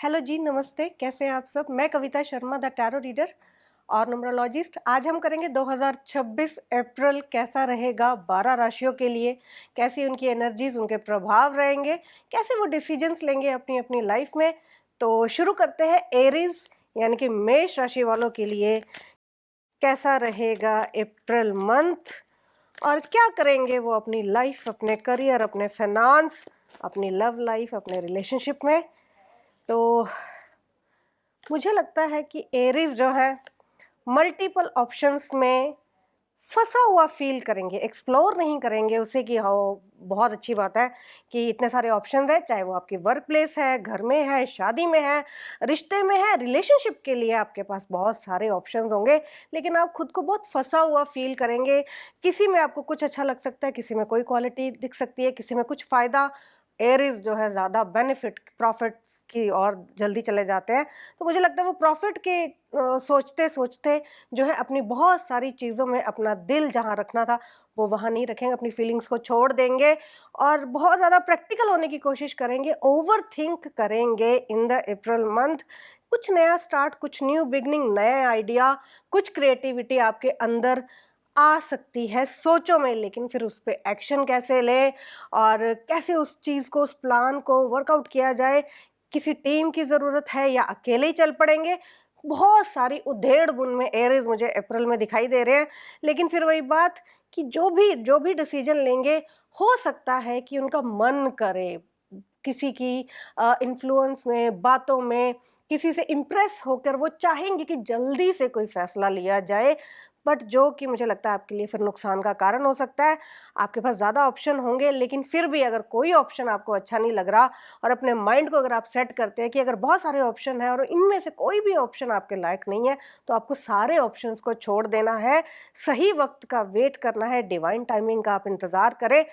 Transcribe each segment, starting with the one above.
Hello जी, नमस्ते। कैसे हैं आप सब? मैं Kavita Sharma, the tarot reader और न्यूमरोलॉजिस्ट। आज हम करेंगे 2026 अप्रैल कैसा रहेगा 12 राशियों के लिए, कैसी उनकी एनर्जीज, उनके प्रभाव रहेंगे, कैसे वो डिसीजंस लेंगे अपनी अपनी लाइफ में। तो शुरू करते हैं। एरीज यानी कि मेष राशि वालों के लिए कैसा रहेगा अप्रैल मंथ और क्या करेंगे वो अपनी लाइफ, अपने करियर, अपने फाइनेंस, अपनी लव लाइफ, अपने रिलेशनशिप में। तो मुझे लगता है कि एरीज जो है मल्टीपल ऑप्शंस में फंसा हुआ फील करेंगे, एक्सप्लोर नहीं करेंगे उसे कि हाँ बहुत अच्छी बात है कि इतने सारे ऑप्शंस हैं, चाहे वो आपकी वर्क प्लेस है, घर में है, शादी में है, रिश्ते में है, रिलेशनशिप के लिए आपके पास बहुत सारे ऑप्शंस होंगे, लेकिन आप खुद को बहुत फंसा हुआ फील करेंगे। किसी में आपको कुछ अच्छा लग सकता है, किसी में कोई क्वालिटी दिख सकती है, किसी में कुछ फ़ायदा। एरीज जो है ज़्यादा बेनिफिट प्रॉफिट की और जल्दी चले जाते हैं। तो मुझे लगता है वो प्रॉफिट के सोचते सोचते जो है अपनी बहुत सारी चीज़ों में अपना दिल जहाँ रखना था वो वहाँ नहीं रखेंगे, अपनी फीलिंग्स को छोड़ देंगे और बहुत ज़्यादा प्रैक्टिकल होने की कोशिश करेंगे, ओवर थिंक करेंगे इन द अप्रैल मंथ। कुछ नया स्टार्ट, कुछ न्यू बिगनिंग, नया आइडिया, कुछ क्रिएटिविटी आपके अंदर आ सकती है सोचों में, लेकिन फिर उस पे एक्शन कैसे लें और कैसे उस चीज़ को, उस प्लान को वर्कआउट किया जाए। किसी टीम की ज़रूरत है या अकेले ही चल पड़ेंगे? बहुत सारी उधेड़-बुन में एरीज़ मुझे अप्रैल में दिखाई दे रहे हैं। लेकिन फिर वही बात कि जो भी डिसीज़न लेंगे, हो सकता है कि उनका मन करे किसी की इन्फ्लुएंस में, बातों में, किसी से इम्प्रेस होकर वो चाहेंगे कि जल्दी से कोई फ़ैसला लिया जाए, बट जो कि मुझे लगता है आपके लिए फिर नुकसान का कारण हो सकता है। आपके पास ज़्यादा ऑप्शन होंगे, लेकिन फिर भी अगर कोई ऑप्शन आपको अच्छा नहीं लग रहा और अपने माइंड को अगर आप सेट करते हैं कि अगर बहुत सारे ऑप्शन हैं और इनमें से कोई भी ऑप्शन आपके लायक नहीं है, तो आपको सारे ऑप्शंस को छोड़ देना है, सही वक्त का वेट करना है, डिवाइन टाइमिंग का आप इंतज़ार करें।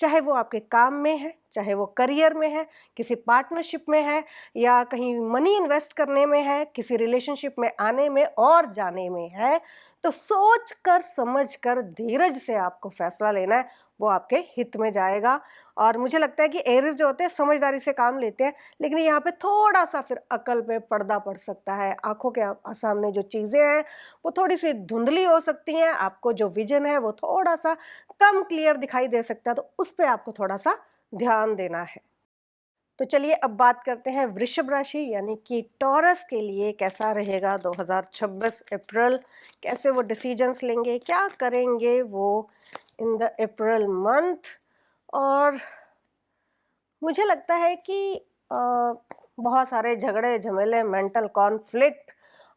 चाहे वो आपके काम में है, चाहे वो करियर में है, किसी पार्टनरशिप में है या कहीं मनी इन्वेस्ट करने में है, किसी रिलेशनशिप में आने में और जाने में है, तो सोच कर समझ कर धीरज से आपको फैसला लेना है, वो आपके हित में जाएगा। और मुझे लगता है कि एरीज जो होते हैं समझदारी से काम लेते हैं, लेकिन यहाँ पे थोड़ा सा फिर अकल पे पर्दा पड़ सकता है। आंखों के सामने जो चीज़ें हैं वो थोड़ी सी धुंधली हो सकती हैं, आपको जो विजन है वो थोड़ा सा कम क्लियर दिखाई दे सकता है, तो उस पे आपको थोड़ा सा ध्यान देना है। तो चलिए अब बात करते हैं वृषभ राशि यानी कि टॉरस के लिए कैसा रहेगा 2026 अप्रैल। कैसे वो डिसीजंस लेंगे, क्या करेंगे वो इन द अप्रैल मंथ। और मुझे लगता है कि बहुत सारे झगड़े झमेले, मेंटल कॉन्फ्लिक्ट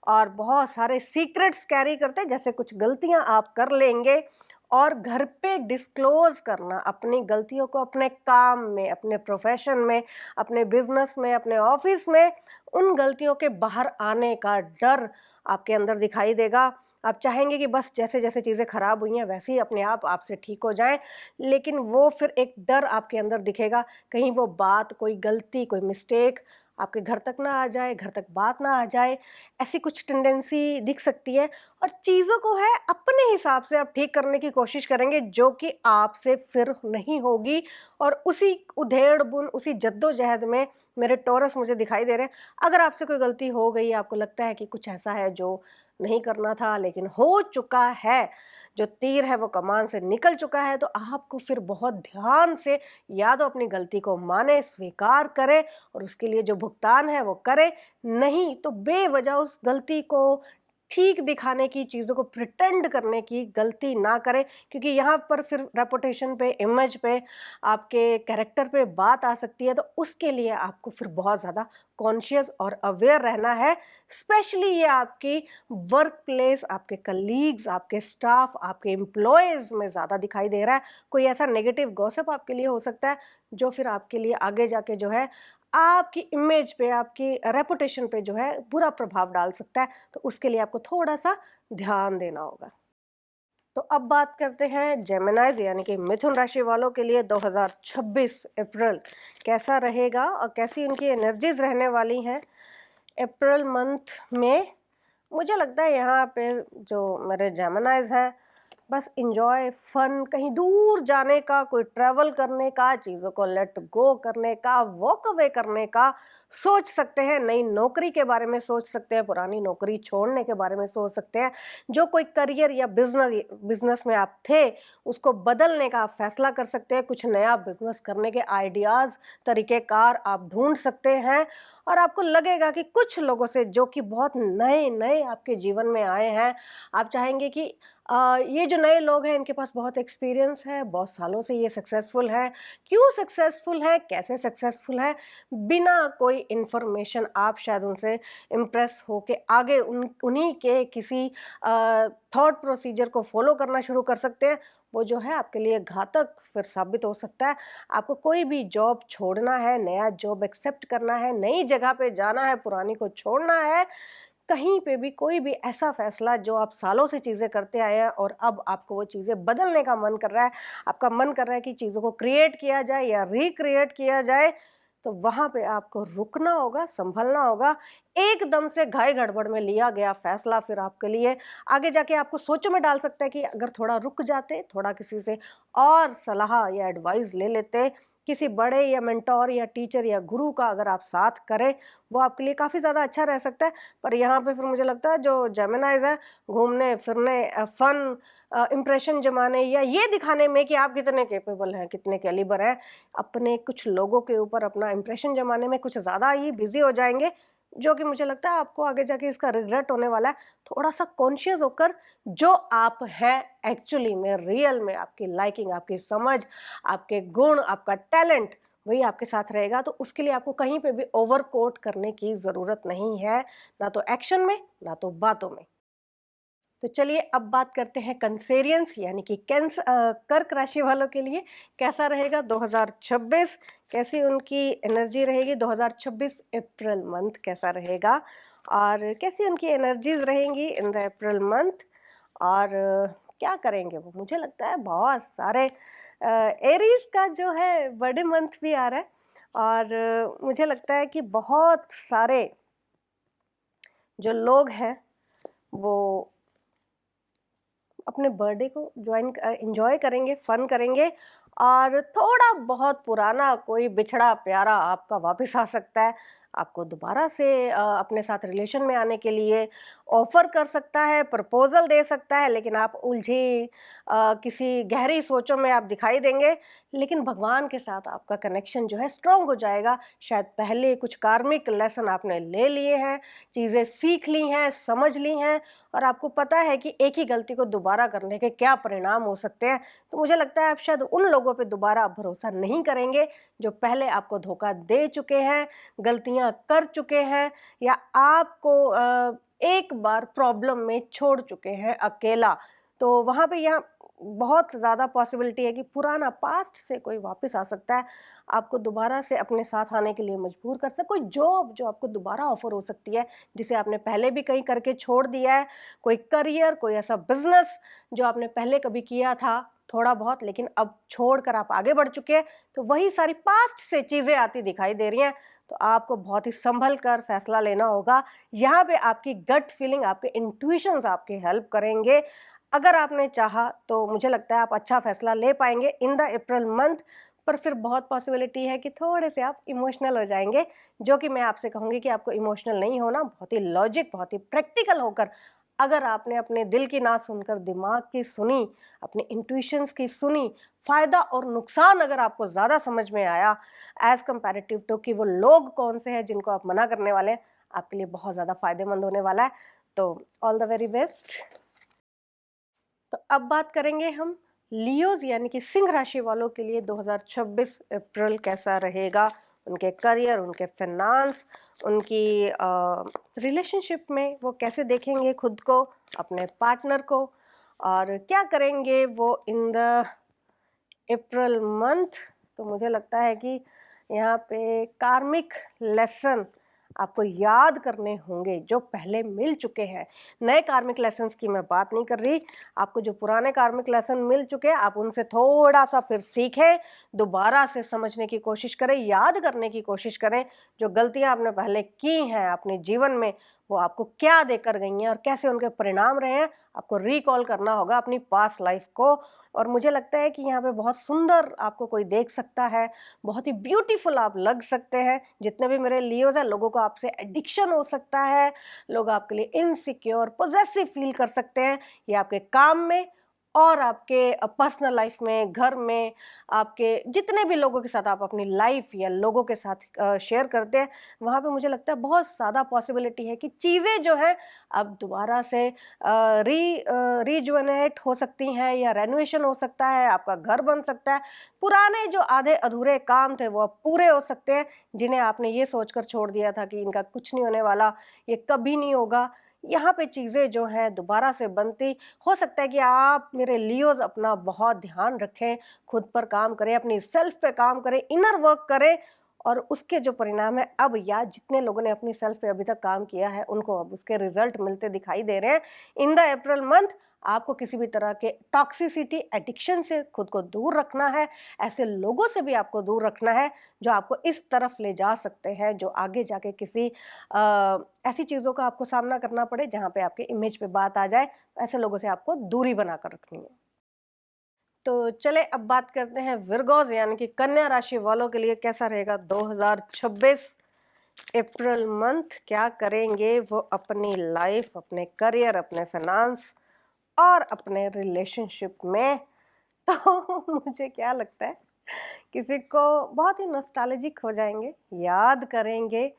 और बहुत सारे सीक्रेट्स कैरी करते हैं, जैसे कुछ गलतियां आप कर लेंगे और घर पे डिस्क्लोज करना अपनी गलतियों को, अपने काम में, अपने प्रोफेशन में, अपने बिजनेस में, अपने ऑफिस में, उन गलतियों के बाहर आने का डर आपके अंदर दिखाई देगा। आप चाहेंगे कि बस जैसे जैसे चीज़ें खराब हुई हैं वैसे ही अपने आप आपसे ठीक हो जाएं, लेकिन वो फिर एक डर आपके अंदर दिखेगा, कहीं वो बात, कोई गलती, कोई मिस्टेक आपके घर तक ना आ जाए, घर तक बात ना आ जाए, ऐसी कुछ टेंडेंसी दिख सकती है। और चीज़ों को है अपने हिसाब से आप ठीक करने की कोशिश करेंगे, जो कि आपसे फिर नहीं होगी। और उसी उधेड़-बुन, उसी जद्दोजहद में मेरे टॉरस मुझे दिखाई दे रहे हैं। अगर आपसे कोई गलती हो गई, आपको लगता है कि कुछ ऐसा है जो नहीं करना था लेकिन हो चुका है, जो तीर है वो कमान से निकल चुका है, तो आपको फिर बहुत ध्यान से या तो अपनी गलती को माने, स्वीकार करें और उसके लिए जो भुगतान है वो करें, नहीं तो बेवजह उस गलती को ठीक दिखाने की, चीज़ों को प्रिटेंड करने की गलती ना करें, क्योंकि यहाँ पर फिर रेपुटेशन पे, इमेज पे, आपके कैरेक्टर पे बात आ सकती है। तो उसके लिए आपको फिर बहुत ज़्यादा कॉन्शियस और अवेयर रहना है। स्पेशली ये आपकी वर्क प्लेस, आपके कलीग्स, आपके स्टाफ, आपके एम्प्लॉयज़ में ज़्यादा दिखाई दे रहा है। कोई ऐसा नेगेटिव गॉसिप आपके लिए हो सकता है जो फिर आपके लिए आगे जाके जो है आपकी इमेज पे, आपकी रेपुटेशन पे जो है बुरा प्रभाव डाल सकता है। तो उसके लिए आपको थोड़ा-सा ध्यान देना होगा। तो अब बात करते हैं जेमिनाइज यानी कि मिथुन राशि वालों के लिए 2026 अप्रैल कैसा रहेगा और कैसी उनकी एनर्जीज रहने वाली हैं अप्रैल मंथ में। मुझे लगता है यहाँ पे जो मेरे जेमिनाइज हैं, बस इंजॉय, फन, कहीं दूर जाने का, कोई ट्रैवल करने का, चीज़ों को लेट गो करने का, वॉक अवे करने का सोच सकते हैं, नई नौकरी के बारे में सोच सकते हैं, पुरानी नौकरी छोड़ने के बारे में सोच सकते हैं। जो कोई करियर या बिजनेस में आप थे, उसको बदलने का आप फैसला कर सकते हैं। कुछ नया बिजनेस करने के आइडियाज़, तरीक़ेकार आप ढूँढ सकते हैं और आपको लगेगा कि कुछ लोगों से जो कि बहुत नए-नए आपके जीवन में आए हैं, आप चाहेंगे कि ये जो नए लोग हैं इनके पास बहुत एक्सपीरियंस है, बहुत सालों से ये सक्सेसफुल हैं। क्यों सक्सेसफुल है, कैसे सक्सेसफुल है, बिना कोई इन्फॉर्मेशन आप शायद उनसे इम्प्रेस होके आगे उन्हीं के किसी थॉट प्रोसीजर को फॉलो करना शुरू कर सकते हैं। वो जो है आपके लिए घातक फिर साबित हो सकता है। आपको कोई भी जॉब छोड़ना है, नया जॉब एक्सेप्ट करना है, नई जगह पे जाना है, पुरानी को छोड़ना है, कहीं पे भी कोई भी ऐसा फैसला जो आप सालों से चीज़ें करते आए हैं और अब आपको वो चीज़ें बदलने का मन कर रहा है, आपका मन कर रहा है कि चीज़ों को क्रिएट किया जाए या रिक्रिएट किया जाए, तो वहाँ पे आपको रुकना होगा, संभलना होगा। एकदम से घाई गड़बड़ में लिया गया फैसला फिर आपके लिए आगे जाके आपको सोचों में डाल सकता है कि अगर थोड़ा रुक जाते, थोड़ा किसी से और सलाह या एडवाइस ले लेते, किसी बड़े या मेंटोर या टीचर या गुरु का अगर आप साथ करें, वो आपके लिए काफ़ी ज़्यादा अच्छा रह सकता है। पर यहाँ पे फिर मुझे लगता है जो जेमिनाइज़ है, घूमने-फिरने फन इम्प्रेशन जमाने या ये दिखाने में कि आप कितने कैपेबल हैं, कितने कैलिबर हैं, अपने कुछ लोगों के ऊपर अपना इम्प्रेशन जमाने में कुछ ज़्यादा ही बिज़ी हो जाएँगे, जो कि मुझे लगता है आपको आगे जाके इसका रिग्रेट होने वाला है। थोड़ा-सा कॉन्शियस होकर जो आप हैं एक्चुअली में, रियल में, आपकी लाइकिंग, आपकी समझ, आपके गुण, आपका टैलेंट, वही आपके साथ रहेगा। तो उसके लिए आपको कहीं पे भी ओवर कोट करने की ज़रूरत नहीं है, ना तो एक्शन में, ना तो बातों में। तो चलिए अब बात करते हैं कंसेरियंस यानी कि कर्क राशि वालों के लिए कैसा रहेगा 2026, कैसी उनकी एनर्जी रहेगी 2026 अप्रैल मंथ कैसा रहेगा और कैसी उनकी एनर्जीज रहेंगी इन द अप्रैल मंथ और क्या करेंगे वो। मुझे लगता है बहुत सारे एरीज का जो है बर्थडे मंथ भी आ रहा है और मुझे लगता है कि बहुत सारे जो लोग हैं वो अपने बर्थडे को एंजॉय करेंगे, फन करेंगे और थोड़ा बहुत पुराना कोई बिछड़ा प्यारा आपका वापस आ सकता है। आपको दोबारा से अपने साथ रिलेशन में आने के लिए ऑफ़र कर सकता है, प्रपोज़ल दे सकता है, लेकिन आप उलझी किसी गहरी सोचों में आप दिखाई देंगे। लेकिन भगवान के साथ आपका कनेक्शन जो है स्ट्रॉन्ग हो जाएगा। शायद पहले कुछ कार्मिक लेसन आपने ले लिए हैं, चीज़ें सीख ली हैं, समझ ली हैं और आपको पता है कि एक ही गलती को दोबारा करने के क्या परिणाम हो सकते हैं। तो मुझे लगता है आप शायद उन लोगों पे दोबारा भरोसा नहीं करेंगे जो पहले आपको धोखा दे चुके हैं, गलतियां कर चुके हैं या आपको एक बार प्रॉब्लम में छोड़ चुके हैं अकेला। तो वहाँ पे यहाँ बहुत ज़्यादा पॉसिबिलिटी है कि पुराना पास्ट से कोई वापस आ सकता है, आपको दोबारा से अपने साथ आने के लिए मजबूर कर सकता है। कोई जॉब जो आपको दोबारा ऑफर हो सकती है, जिसे आपने पहले भी कहीं करके छोड़ दिया है, कोई करियर, कोई ऐसा बिजनेस जो आपने पहले कभी किया था थोड़ा बहुत लेकिन अब छोड़कर आप आगे बढ़ चुके हैं, तो वही सारी पास्ट से चीज़ें आती दिखाई दे रही हैं। तो आपको बहुत ही संभल कर फैसला लेना होगा। यहाँ पे आपकी गट फीलिंग, आपके इंट्यूशंस आपकी हेल्प करेंगे। अगर आपने चाहा तो मुझे लगता है आप अच्छा फैसला ले पाएंगे इन द अप्रैल मंथ। पर फिर बहुत पॉसिबिलिटी है कि थोड़े से आप इमोशनल हो जाएंगे, जो कि मैं आपसे कहूँगी कि आपको इमोशनल नहीं होना, बहुत ही लॉजिक, बहुत ही प्रैक्टिकल होकर अगर आपने अपने दिल की ना सुनकर दिमाग की सुनी, अपने इंट्यूशंस की सुनी, फ़ायदा और नुकसान अगर आपको ज़्यादा समझ में आया एज़ कंपैरेटिव टू कि वो लोग कौन से हैं जिनको आप मना करने वाले हैं, आपके लिए बहुत ज़्यादा फ़ायदेमंद होने वाला है। तो ऑल द वेरी बेस्ट। तो अब बात करेंगे हम लियोज यानी कि सिंह राशि वालों के लिए 2026 अप्रैल कैसा रहेगा, उनके करियर, उनके फाइनेंस, उनकी रिलेशनशिप में वो कैसे देखेंगे खुद को, अपने पार्टनर को और क्या करेंगे वो इन द अप्रैल मंथ। तो मुझे लगता है कि यहाँ पे कार्मिक लेसन आपको याद करने होंगे जो पहले मिल चुके हैं। नए कार्मिक लेसन्स की मैं बात नहीं कर रही, आपको जो पुराने कार्मिक लेसन मिल चुके हैं आप उनसे थोड़ा सा फिर सीखें, दोबारा से समझने की कोशिश करें, याद करने की कोशिश करें। जो गलतियां आपने पहले की हैं अपने जीवन में वो आपको क्या देकर गई हैं और कैसे उनके परिणाम रहे हैं, आपको रिकॉल करना होगा अपनी पास्ट लाइफ को। और मुझे लगता है कि यहाँ पे बहुत सुंदर आपको कोई देख सकता है, बहुत ही ब्यूटीफुल आप लग सकते हैं। जितने भी मेरे लियोज़ हैं, लोगों को आपसे एडिक्शन हो सकता है, लोग आपके लिए इनसिक्योर, पॉसेसिव फील कर सकते हैं। ये आपके काम में और आपके पर्सनल लाइफ में, घर में, आपके जितने भी लोगों के साथ आप अपनी लाइफ या लोगों के साथ शेयर करते हैं, वहाँ पे मुझे लगता है बहुत ज़्यादा पॉसिबिलिटी है कि चीज़ें जो हैं अब दोबारा से रिजुवेनेट हो सकती हैं या रेनोवेशन हो सकता है, आपका घर बन सकता है। पुराने जो आधे अधूरे काम थे वो अब पूरे हो सकते हैं, जिन्हें आपने ये सोचकर छोड़ दिया था कि इनका कुछ नहीं होने वाला, ये कभी नहीं होगा। यहाँ पे चीज़ें जो हैं दोबारा से बनती हो सकता है कि आप मेरे लियोज़ अपना बहुत ध्यान रखें, खुद पर काम करें, अपनी सेल्फ पे काम करें, इनर वर्क करें और उसके जो परिणाम है अब या जितने लोगों ने अपनी सेल्फ पे अभी तक काम किया है उनको अब उसके रिजल्ट मिलते दिखाई दे रहे हैं। इन द अप्रैल मंथ आपको किसी भी तरह के टॉक्सिसिटी, एडिक्शन से खुद को दूर रखना है, ऐसे लोगों से भी आपको दूर रखना है जो आपको इस तरफ ले जा सकते हैं, जो आगे जाके किसी ऐसी चीज़ों का आपको सामना करना पड़े जहाँ पे आपके इमेज पे बात आ जाए। ऐसे लोगों से आपको दूरी बनाकर रखनी है। तो चले अब बात करते हैं विर्गोज यानी कि कन्या राशि वालों के लिए कैसा रहेगा 2026 अप्रैल मंथ। क्या करेंगे वो अपनी लाइफ, अपने करियर, अपने फाइनेंस और अपने रिलेशनशिप में। तो मुझे क्या लगता है किसी को बहुत ही नॉस्टैल्जिक हो जाएंगे, याद करेंगे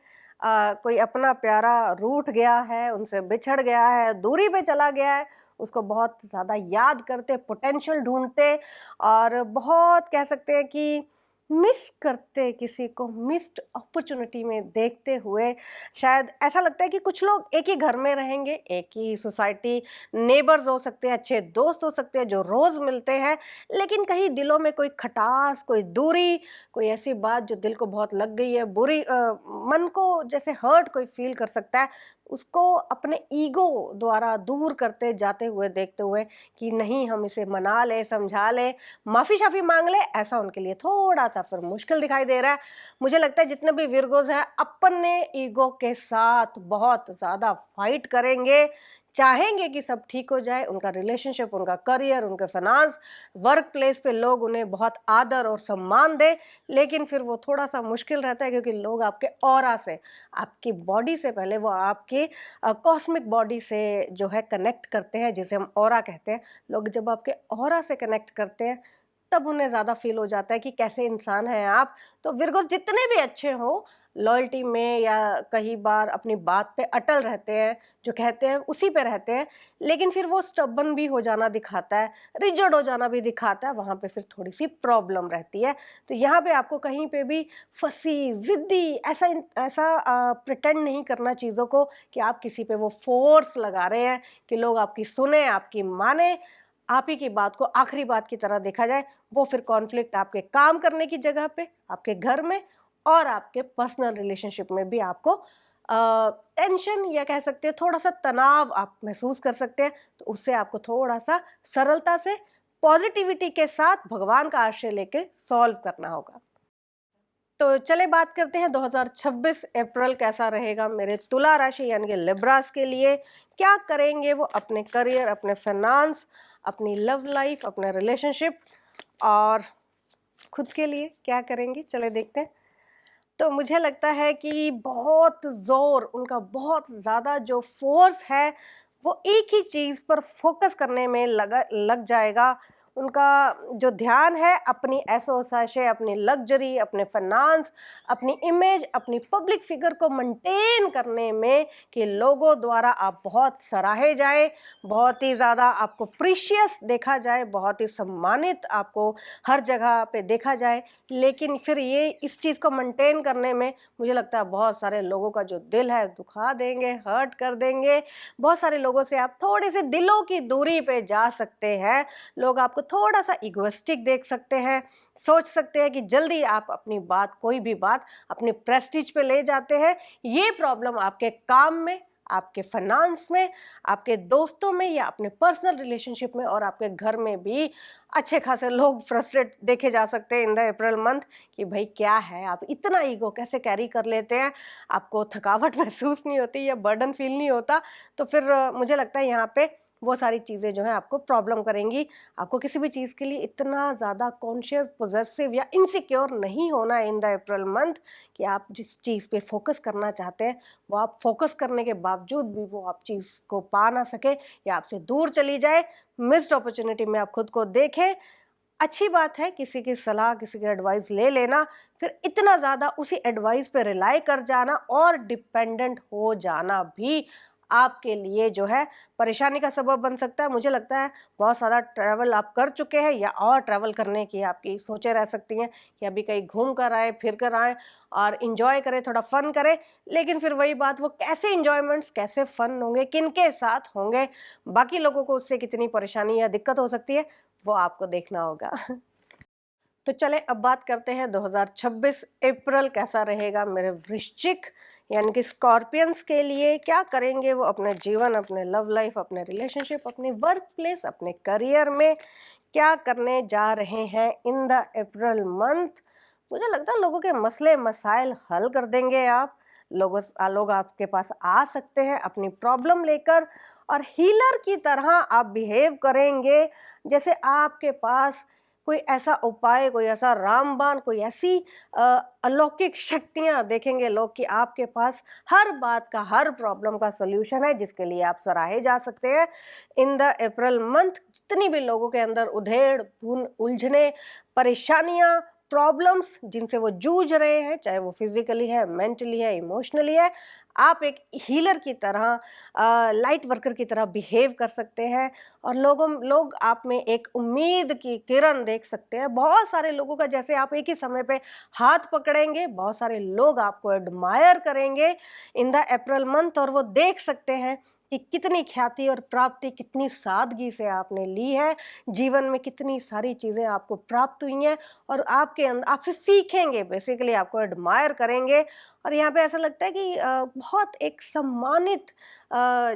कोई अपना प्यारा रूठ गया है, उनसे बिछड़ गया है, दूरी पे चला गया है, उसको बहुत ज़्यादा याद करते, पोटेंशियल ढूंढते और बहुत कह सकते हैं कि मिस करते, किसी को मिस्ड अपॉर्चुनिटी में देखते हुए। शायद ऐसा लगता है कि कुछ लोग एक ही घर में रहेंगे, एक ही सोसाइटी, नेबर्स हो सकते हैं, अच्छे दोस्त हो सकते हैं जो रोज़ मिलते हैं, लेकिन कहीं दिलों में कोई खटास, कोई दूरी, कोई ऐसी बात जो दिल को बहुत लग गई है, बुरी मन को जैसे हर्ट कोई फील कर सकता है, उसको अपने ईगो द्वारा दूर करते जाते हुए देखते हुए कि नहीं हम इसे मना लें, समझा लें, माफ़ी-शाफ़ी माँग लें, ऐसा उनके लिए थोड़ा-सा फिर मुश्किल दिखाई दे रहा है। मुझे लगता है जितने भी विर्गोज़ हैं अपने ईगो के साथ बहुत ज़्यादा फाइट करेंगे, चाहेंगे कि सब ठीक हो जाए, उनका रिलेशनशिप, उनका करियर, उनके फाइनेंस, वर्क प्लेस पे लोग उन्हें बहुत आदर और सम्मान दें, लेकिन फिर वो थोड़ा-सा मुश्किल रहता है क्योंकि लोग आपके ऑरा से, आपकी बॉडी से पहले वो आपकी कॉस्मिक बॉडी से जो है कनेक्ट करते हैं, जिसे हम ऑरा कहते हैं। लोग जब आपके ऑरा से कनेक्ट करते हैं, तब उन्हें ज़्यादा फ़ील हो जाता है कि कैसे इंसान हैं आप। तो विर्गो जितने भी अच्छे हों, लॉयल्टी में या कई बार अपनी बात पे अटल रहते हैं, जो कहते हैं उसी पे रहते हैं, लेकिन फिर वो स्टबर्न भी हो जाना दिखाता है, रिजिड हो जाना भी दिखाता है, वहाँ पे फिर थोड़ी-सी प्रॉब्लम रहती है। तो यहाँ पे आपको कहीं पे भी फँसी, ज़िद्दी ऐसा प्रिटेंड नहीं करना चीज़ों को कि आप किसी पे वो फ़ोर्स लगा रहे हैं कि लोग आपकी सुनें, आपकी मानें, आप ही की बात को आखिरी बात की तरह देखा जाए। वो फिर कॉन्फ्लिक्ट आपके काम करने की जगह पे, आपके घर में और आपके पर्सनल रिलेशनशिप में भी आपको टेंशन या कह सकते हैं थोड़ा-सा तनाव आप महसूस कर सकते हैं। तो उससे आपको थोड़ा-सा सरलता से, पॉजिटिविटी के साथ भगवान का आश्रय लेके सॉल्व करना होगा। तो चलिए बात करते हैं 2026 अप्रैल कैसा रहेगा मेरे तुला राशि यानी कि लिब्रास के लिए। क्या करेंगे वो अपने करियर, अपने फाइनेंस, अपनी लव लाइफ, अपने रिलेशनशिप और खुद के लिए क्या करेंगे? चलिए देखते हैं। तो मुझे लगता है कि बहुत ज़ोर उनका, बहुत ज़्यादा जो फ़ोर्स है वो एक ही चीज़ पर फ़ोकस करने में लग जाएगा। उनका जो ध्यान है अपनी एसोसिएशन, अपनी लग्ज़री, अपने फाइनेंस, अपनी इमेज, अपनी पब्लिक फ़िगर को मेंटेन करने में कि लोगों द्वारा आप बहुत सराहे जाएँ, बहुत ही ज़्यादा आपको प्रीशियस देखा जाए, बहुत ही सम्मानित आपको हर जगह पे देखा जाए। लेकिन फिर ये इस चीज़ को मेंटेन करने में मुझे लगता है बहुत सारे लोगों का जो दिल है दुखा देंगे, हर्ट कर देंगे। बहुत सारे लोगों से आप थोड़े से दिलों की दूरी पे जा सकते हैं। लोग आपको थोड़ा-सा इगोइस्टिक देख सकते हैं, सोच सकते हैं कि जल्दी आप अपनी बात, कोई भी बात अपने प्रेस्टीज पे ले जाते हैं। ये प्रॉब्लम आपके काम में, आपके फाइनेंस में, आपके दोस्तों में या अपने पर्सनल रिलेशनशिप में और आपके घर में भी अच्छे खासे लोग फ्रस्ट्रेट देखे जा सकते हैं इन द अप्रैल मंथ कि भाई क्या है, आप इतना ईगो कैसे कैरी कर लेते हैं, आपको थकावट महसूस नहीं होती या बर्डन फील नहीं होता। तो फिर मुझे लगता है यहाँ पे वो सारी चीज़ें जो है आपको प्रॉब्लम करेंगी। आपको किसी भी चीज़ के लिए इतना ज़्यादा कॉन्शियस, पॉसेसिव या इनसिक्योर नहीं होना इन द अप्रैल मंथ कि आप जिस चीज़ पे फोकस करना चाहते हैं वो आप फोकस करने के बावजूद भी वो आप चीज़ को पा ना सके या आपसे दूर चली जाए। मिस्ड अपॉर्चुनिटी में आप खुद को देखें। अच्छी बात है किसी की सलाह, किसी की एडवाइस ले लेना, फिर इतना ज़्यादा उसी एडवाइस पे रिलाई कर जाना और डिपेंडेंट हो जाना भी आपके लिए जो है परेशानी का सबब बन सकता है। मुझे लगता है बहुत सारा ट्रैवल आप कर चुके हैं या और ट्रैवल करने की आपकी सोचें रह सकती हैं कि अभी कहीं घूम कर आए, फिर कर आए और इंजॉय करें, थोड़ा फन करें। लेकिन फिर वही बात, वो कैसे इंजॉयमेंट्स, कैसे फन होंगे, किनके साथ होंगे, बाकी लोगों को उससे कितनी परेशानी या दिक्कत हो सकती है, वो आपको देखना होगा। तो चले अब बात करते हैं 2026 अप्रैल कैसा रहेगा मेरे वृश्चिक यानी कि स्कॉर्पियंस के लिए। क्या करेंगे वो अपने जीवन, अपने लव लाइफ, अपने रिलेशनशिप, अपने वर्क प्लेस, अपने करियर में क्या करने जा रहे हैं इन द अप्रैल मंथ। मुझे लगता है लोगों के मसले मसाइल हल कर देंगे आप। लोग आपके पास आ सकते हैं अपनी प्रॉब्लम लेकर और हीलर की तरह आप बिहेव करेंगे जैसे आपके पास कोई ऐसा उपाय, कोई ऐसा रामबाण, कोई ऐसी अलौकिक शक्तियां देखेंगे लोग कि आपके पास हर बात का, हर प्रॉब्लम का सॉल्यूशन है जिसके लिए आप सराहे जा सकते हैं इन द अप्रैल मंथ। जितनी भी लोगों के अंदर उधेड़ उलझने, परेशानियां, प्रॉब्लम्स जिनसे वो जूझ रहे हैं, चाहे वो फिजिकली है, मेंटली है, इमोशनली है, आप एक हीलर की तरह, लाइट वर्कर की तरह बिहेव कर सकते हैं और लोग आप में एक उम्मीद की किरण देख सकते हैं। बहुत सारे लोगों का जैसे आप एक ही समय पे हाथ पकड़ेंगे, बहुत सारे लोग आपको एडमायर करेंगे इन द अप्रैल मंथ और वो देख सकते हैं कि कितनी ख्याति और प्राप्ति कितनी सादगी से आपने ली है, जीवन में कितनी सारी चीज़ें आपको प्राप्त हुई हैं और आपके अंदर आपसे सीखेंगे, बेसिकली आपको एडमायर करेंगे। और यहाँ पे ऐसा लगता है कि बहुत एक सम्मानित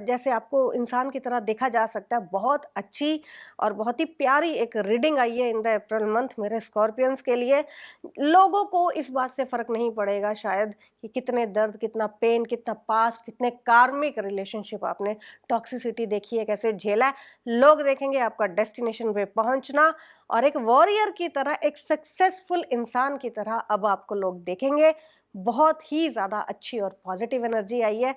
जैसे आपको इंसान की तरह देखा जा सकता है। बहुत अच्छी और बहुत ही प्यारी एक रीडिंग आई है इन द अप्रैल मंथ मेरे स्कॉर्पियंस के लिए। लोगों को इस बात से फर्क नहीं पड़ेगा शायद कि कितने दर्द, कितना पेन, कितना पास्ट, कितने कार्मिक रिलेशनशिप आपने, टॉक्सिसिटी देखी है, कैसे झेला है। लोग देखेंगे आपका डेस्टिनेशन पे पहुंचना और एक वॉरियर की तरह, एक सक्सेसफुल इंसान की तरह अब आपको लोग देखेंगे। बहुत ही ज़्यादा अच्छी और पॉजिटिव एनर्जी आई है,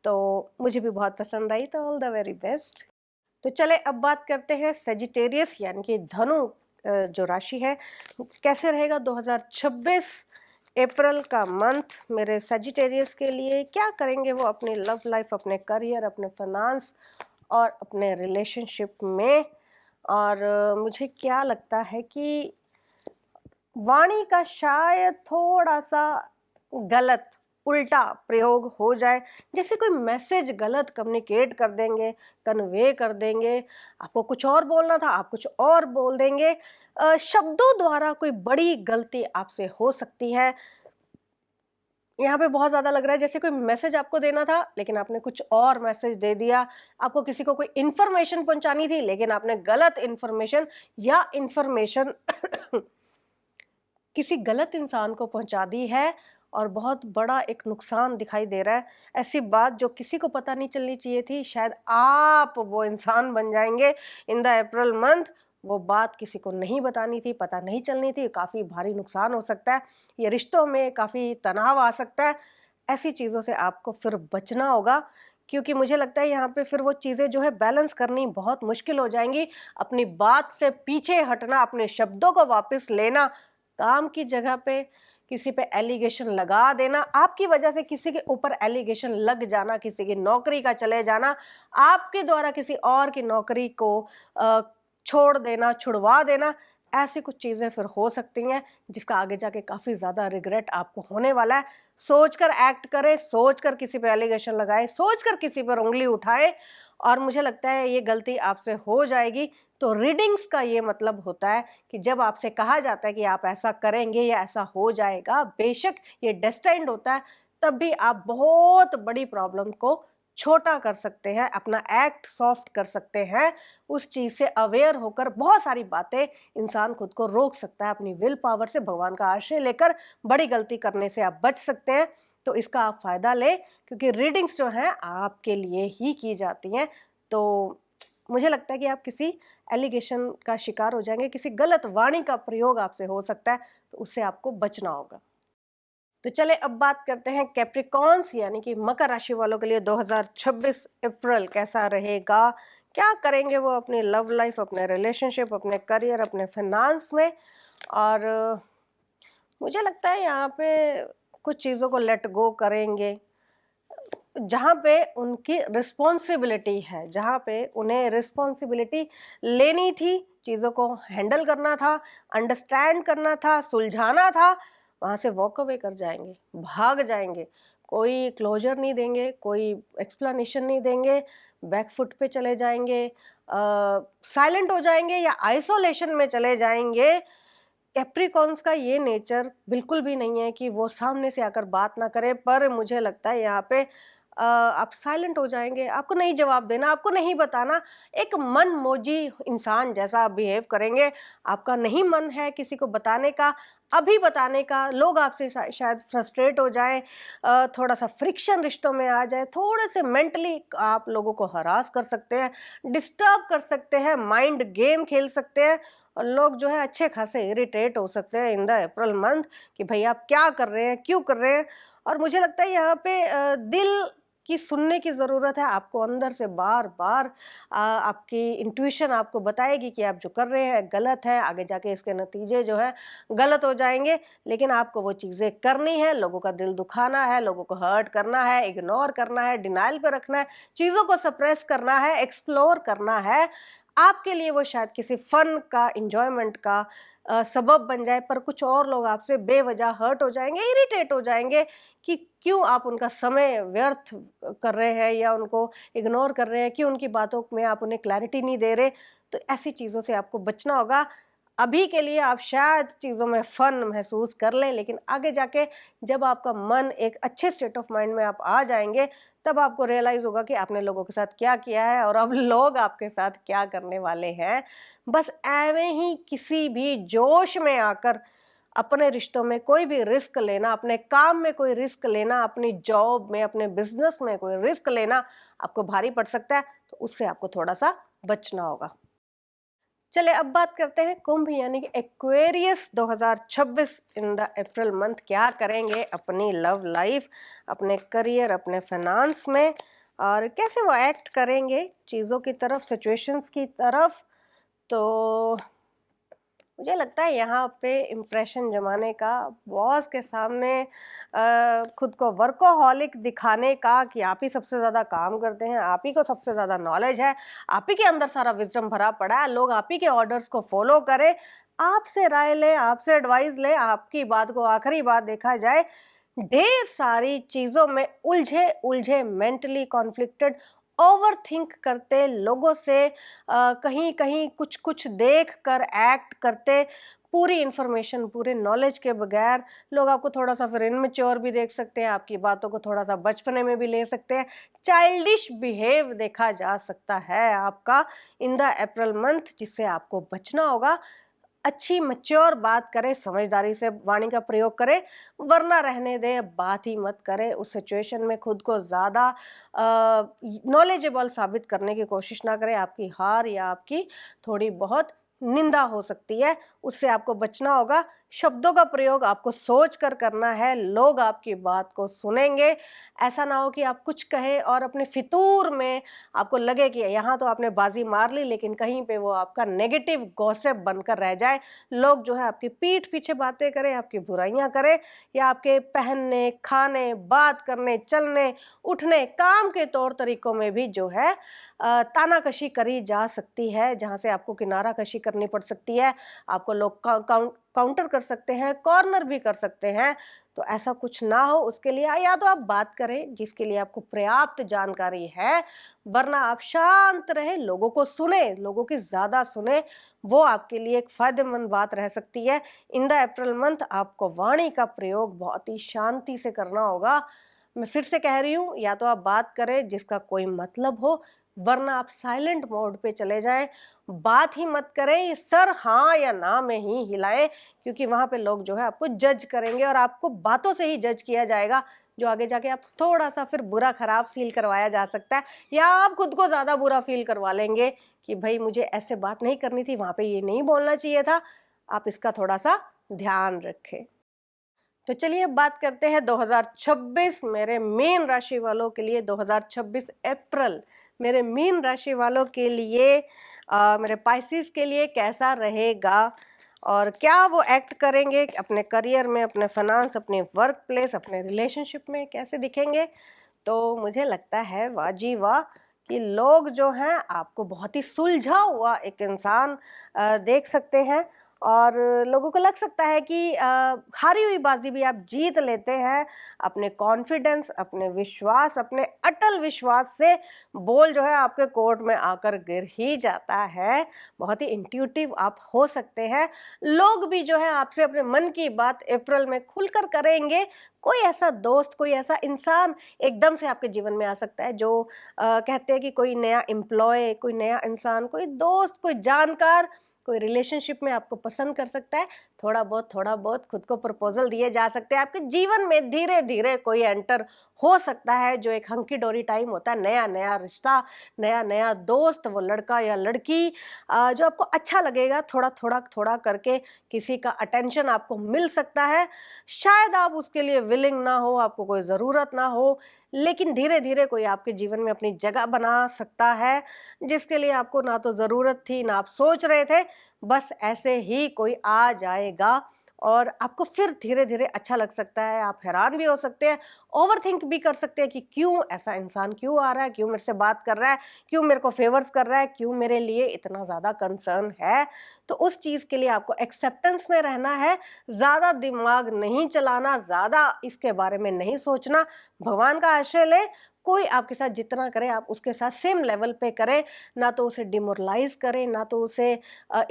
तो मुझे भी बहुत पसंद आई, तो ऑल द वेरी बेस्ट। तो चले अब बात करते हैं सेजिटेरियस यानी कि धनु जो राशि है, कैसे रहेगा 2026 अप्रैल का मंथ मेरे सेजिटेरियस के लिए। क्या करेंगे वो अपनी लव लाइफ, अपने करियर, अपने फाइनेंस और अपने रिलेशनशिप में। और मुझे क्या लगता है कि वाणी का शायद थोड़ा सा गलत, उल्टा प्रयोग हो जाए, जैसे कोई मैसेज गलत कम्युनिकेट कर देंगे, कन्वे कर देंगे, आपको कुछ और बोलना था आप कुछ और बोल देंगे। शब्दों द्वारा कोई बड़ी गलती आपसे हो सकती है। यहाँ पे बहुत ज़्यादा लग रहा है जैसे कोई मैसेज आपको देना था लेकिन आपने कुछ और मैसेज दे दिया। आपको किसी को कोई इन्फॉर्मेशन पहुंचानी थी लेकिन आपने गलत इन्फॉर्मेशन या इन्फॉर्मेशन किसी गलत इंसान को पहुंचा दी है और बहुत बड़ा एक नुकसान दिखाई दे रहा है। ऐसी बात जो किसी को पता नहीं चलनी चाहिए थी, शायद आप वो इंसान बन जाएंगे इन द अप्रैल मंथ। वो बात किसी को नहीं बतानी थी, पता नहीं चलनी थी, काफ़ी भारी नुकसान हो सकता है, ये रिश्तों में काफ़ी तनाव आ सकता है। ऐसी चीज़ों से आपको फिर बचना होगा क्योंकि मुझे लगता है यहाँ पे फिर वो चीज़ें जो है बैलेंस करनी बहुत मुश्किल हो जाएंगी। अपनी बात से पीछे हटना, अपने शब्दों को वापस लेना, काम की जगह पे किसी पे एलिगेशन लगा देना, आपकी वजह से किसी के ऊपर एलिगेशन लग जाना, किसी की नौकरी का चले जाना, आपके द्वारा किसी और की नौकरी को छोड़ देना, छुड़वा देना, ऐसी कुछ चीज़ें फिर हो सकती हैं जिसका आगे जाके काफ़ी ज़्यादा रिग्रेट आपको होने वाला है। सोचकर एक्ट करें, सोचकर किसी पे एलिगेशन लगाएं, सोचकर किसी पर उंगली उठाएं और मुझे लगता है ये गलती आपसे हो जाएगी। तो रीडिंग्स का ये मतलब होता है कि जब आपसे कहा जाता है कि आप ऐसा करेंगे या ऐसा हो जाएगा, बेशक ये डेस्टाइन्ड होता है, तब भी आप बहुत बड़ी प्रॉब्लम को छोटा कर सकते हैं, अपना एक्ट सॉफ्ट कर सकते हैं। उस चीज़ से अवेयर होकर बहुत सारी बातें इंसान खुद को रोक सकता है अपनी विल पावर से। भगवान का आश्रय लेकर बड़ी गलती करने से आप बच सकते हैं। तो इसका आप फ़ायदा लें क्योंकि रीडिंग्स जो हैं आपके लिए ही की जाती हैं। तो मुझे लगता है कि आप किसी एलिगेशन का शिकार हो जाएंगे, किसी गलत वाणी का प्रयोग आपसे हो सकता है, तो उससे आपको बचना होगा। तो चले अब बात करते हैं कैप्रिकॉन्स यानी कि मकर राशि वालों के लिए 2026 अप्रैल कैसा रहेगा। क्या करेंगे वो अपनी लव लाइफ, अपने रिलेशनशिप, अपने करियर, अपने फाइनेंस में। और मुझे लगता है यहाँ पे कुछ चीज़ों को लेट गो करेंगे, जहाँ पे उनकी रिस्पॉन्सिबिलिटी है, जहाँ पे उन्हें रिस्पॉन्सिबिलिटी लेनी थी, चीज़ों को हैंडल करना था, अंडरस्टैंड करना था, सुलझाना था, वहाँ से वॉक अवे कर जाएंगे, भाग जाएंगे। कोई क्लोजर नहीं देंगे, कोई एक्सप्लेनेशन नहीं देंगे, बैक फुट पे चले जाएंगे, साइलेंट हो जाएंगे या आइसोलेशन में चले जाएंगे। कैप्रिकॉन्स का ये नेचर बिल्कुल भी नहीं है कि वो सामने से आकर बात ना करे, पर मुझे लगता है यहाँ पे आप साइलेंट हो जाएंगे, आपको नहीं जवाब देना, आपको नहीं बताना, एक मन मोजी इंसान जैसा आप बिहेव करेंगे। आपका नहीं मन है किसी को बताने का, अभी बताने का, लोग आपसे शायद फ्रस्ट्रेट हो जाएं, थोड़ा सा फ्रिक्शन रिश्तों में आ जाए, थोड़े से मेंटली आप लोगों को हरास कर सकते हैं, डिस्टर्ब कर सकते हैं, माइंड गेम खेल सकते हैं, और लोग जो है अच्छे खासे इरिटेट हो सकते हैं इन द अप्रैल मंथ कि भाई आप क्या कर रहे हैं, क्यों कर रहे हैं। और मुझे लगता है यहाँ पे दिल की सुनने की ज़रूरत है। आपको अंदर से बार बार आपकी इंट्यूशन आपको बताएगी कि आप जो कर रहे हैं गलत है, आगे जाके इसके नतीजे जो है गलत हो जाएंगे, लेकिन आपको वो चीज़ें करनी है, लोगों का दिल दुखाना है, लोगों को हर्ट करना है, इग्नोर करना है, डिनाइल पे रखना है, चीज़ों को सप्रेस करना है, एक्सप्लोर करना है। आपके लिए वो शायद किसी फन का, इंजॉयमेंट का सबब बन जाए, पर कुछ और लोग आपसे बेवजह हर्ट हो जाएंगे, इरिटेट हो जाएंगे कि क्यों आप उनका समय व्यर्थ कर रहे हैं या उनको इग्नोर कर रहे हैं, क्यों उनकी बातों में आप उन्हें क्लैरिटी नहीं दे रहे। तो ऐसी चीज़ों से आपको बचना होगा। अभी के लिए आप शायद चीज़ों में फन महसूस कर लें, लेकिन आगे जाके जब आपका मन एक अच्छे स्टेट ऑफ माइंड में आप आ जाएंगे, तब आपको रियलाइज होगा कि आपने लोगों के साथ क्या किया है और अब लोग आपके साथ क्या करने वाले हैं। बस एवे ही किसी भी जोश में आकर अपने रिश्तों में कोई भी रिस्क लेना, अपने काम में कोई रिस्क लेना, अपनी जॉब में, अपने बिजनेस में कोई रिस्क लेना आपको भारी पड़ सकता है, तो उससे आपको थोड़ा सा बचना होगा। चलिए अब बात करते हैं कुंभ यानी कि Aquarius 2026 in the April month क्या करेंगे अपनी लव लाइफ, अपने करियर, अपने फाइनेंस में, और कैसे वो एक्ट करेंगे चीज़ों की तरफ, सिचुएशंस की तरफ। तो मुझे लगता है यहाँ पे इम्प्रेशन जमाने का, बॉस के सामने खुद को वर्कोहॉलिक दिखाने का कि आप ही सबसे ज़्यादा काम करते हैं, आप ही को सबसे ज़्यादा नॉलेज है, आप ही के अंदर सारा विजडम भरा पड़ा है, लोग आप ही के ऑर्डर्स को फॉलो करें, आपसे राय लें, आपसे एडवाइस लें, आपकी बात को आखिरी बात देखा जाए। ढेर सारी चीज़ों में उलझे उलझे, मेंटली कॉन्फ्लिक्टेड, ओवर थिंक करते लोगों से, कहीं कहीं कुछ कुछ देख कर एक्ट करते, पूरी इंफॉर्मेशन, पूरे नॉलेज के बगैर लोग आपको थोड़ा सा फिर इनमेच्योर भी देख सकते हैं, आपकी बातों को थोड़ा सा बचपने में भी ले सकते हैं, चाइल्डिश बिहेव देखा जा सकता है आपका इन द अप्रैल मंथ, जिससे आपको बचना होगा। अच्छी मैच्योर बात करें, समझदारी से वाणी का प्रयोग करें, वरना रहने दें, बात ही मत करें। उस सिचुएशन में खुद को ज़्यादा नॉलेजेबल साबित करने की कोशिश ना करें, आपकी हार या आपकी थोड़ी बहुत निंदा हो सकती है, उससे आपको बचना होगा। शब्दों का प्रयोग आपको सोच कर करना है, लोग आपकी बात को सुनेंगे। ऐसा ना हो कि आप कुछ कहें और अपने फितूर में आपको लगे कि यहाँ तो आपने बाजी मार ली, लेकिन कहीं पे वो आपका नेगेटिव गॉसिप बनकर रह जाए। लोग जो है आपकी पीठ पीछे बातें करें, आपकी बुराइयां करें, या आपके पहनने, खाने, बात करने, चलने, उठने, काम के तौर तरीकों में भी जो है तानाकशी करी जा सकती है, जहाँ से आपको किनारा कशी करनी पड़ सकती है, आपको लोग काउंटर कर सकते हैं, कॉर्नर भी कर सकते हैं। तो ऐसा कुछ ना हो, उसके लिए या तो आप बात करें जिसके लिए आपको पर्याप्त जानकारी है, वरना आप शांत रहे, लोगों को सुने, लोगों की ज्यादा सुने, वो आपके लिए एक फायदेमंद बात रह सकती है। इन द अप्रैल मंथ आपको वाणी का प्रयोग बहुत ही शांति से करना होगा। मैं फिर से कह रही हूँ, या तो आप बात करें जिसका कोई मतलब हो, वरना आप साइलेंट मोड पे चले जाएं, बात ही मत करें, सर हाँ या ना में ही हिलाएं, क्योंकि वहां पे लोग जो है आपको जज करेंगे और आपको बातों से ही जज किया जाएगा, जो आगे जाके आप थोड़ा सा फिर बुरा खराब फील करवाया जा सकता है, या आप खुद को ज़्यादा बुरा फील करवा लेंगे कि भाई मुझे ऐसे बात नहीं करनी थी, वहाँ पे ये नहीं बोलना चाहिए था। आप इसका थोड़ा सा ध्यान रखें। तो चलिए अब बात करते हैं 2026 मेरे मीन राशि वालों के लिए। 2026 अप्रैल मेरे मीन राशि वालों के लिए, मेरे पाइसेस के लिए कैसा रहेगा, और क्या वो एक्ट करेंगे अपने करियर में, अपने फाइनेंस, अपने वर्क प्लेस, अपने रिलेशनशिप में, कैसे दिखेंगे। तो मुझे लगता है वाह जी वाह कि लोग जो हैं आपको बहुत ही सुलझा हुआ एक इंसान देख सकते हैं, और लोगों को लग सकता है कि हारी हुई बाजी भी आप जीत लेते हैं। अपने कॉन्फिडेंस, अपने विश्वास, अपने अटल विश्वास से बॉल जो है आपके कोर्ट में आकर गिर ही जाता है। बहुत ही इंट्यूटिव आप हो सकते हैं। लोग भी जो है आपसे अपने मन की बात अप्रैल में खुलकर करेंगे। कोई ऐसा दोस्त, कोई ऐसा इंसान एकदम से आपके जीवन में आ सकता है जो कहते हैं कि कोई नया एम्प्लॉय, कोई नया इंसान, कोई दोस्त, कोई जानकार, कोई रिलेशनशिप में आपको पसंद कर सकता है। थोड़ा बहुत खुद को प्रपोजल दिए जा सकते हैं। आपके जीवन में धीरे धीरे कोई एंटर हो सकता है, जो एक हंकी डोरी टाइम होता है, नया नया रिश्ता, नया नया दोस्त, वो लड़का या लड़की जो आपको अच्छा लगेगा। थोड़ा करके किसी का अटेंशन आपको मिल सकता है। शायद आप उसके लिए विलिंग ना हो, आपको कोई ज़रूरत ना हो, लेकिन धीरे धीरे कोई आपके जीवन में अपनी जगह बना सकता है, जिसके लिए आपको ना तो ज़रूरत थी, ना आप सोच रहे थे। बस ऐसे ही कोई आ जाएगा और आपको फिर धीरे धीरे अच्छा लग सकता है। आप हैरान भी हो सकते हैं, ओवर थिंक भी कर सकते हैं कि क्यों ऐसा इंसान क्यों आ रहा है, क्यों मेरे से बात कर रहा है, क्यों मेरे को फेवर्स कर रहा है, क्यों मेरे लिए इतना ज़्यादा कंसर्न है। तो उस चीज़ के लिए आपको एक्सेप्टेंस में रहना है, ज़्यादा दिमाग नहीं चलाना, ज़्यादा इसके बारे में नहीं सोचना। भगवान का आश्रय लें। कोई आपके साथ जितना करे आप उसके साथ सेम लेवल पे करें, ना तो उसे डिमोरलाइज करें, ना तो उसे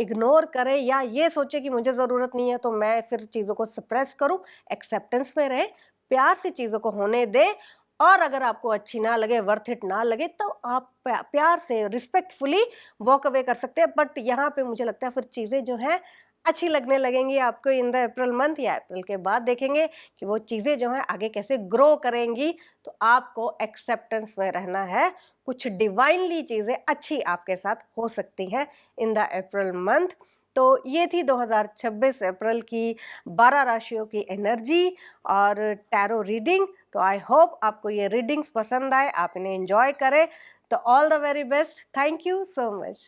इग्नोर करें, या ये सोचे कि मुझे ज़रूरत नहीं है तो मैं फिर चीज़ों को सप्रेस करूं। एक्सेप्टेंस में रहें, प्यार से चीज़ों को होने दें, और अगर आपको अच्छी ना लगे, वर्थ इट ना लगे, तो आप प्यार से रिस्पेक्टफुली वॉक अवे कर सकते हैं। बट यहाँ पे मुझे लगता है फिर चीज़ें जो हैं अच्छी लगने लगेंगी आपको इन द अप्रैल मंथ, या अप्रैल के बाद देखेंगे कि वो चीज़ें जो हैं आगे कैसे ग्रो करेंगी। तो आपको एक्सेप्टेंस में रहना है। कुछ डिवाइनली चीज़ें अच्छी आपके साथ हो सकती हैं इन द अप्रैल मंथ। तो ये थी 2026 अप्रैल की 12 राशियों की एनर्जी और टैरो रीडिंग। तो आई होप आपको ये रीडिंग्स पसंद आए, आप इन्हें एंजॉय करें। तो all the very best. Thank you so much.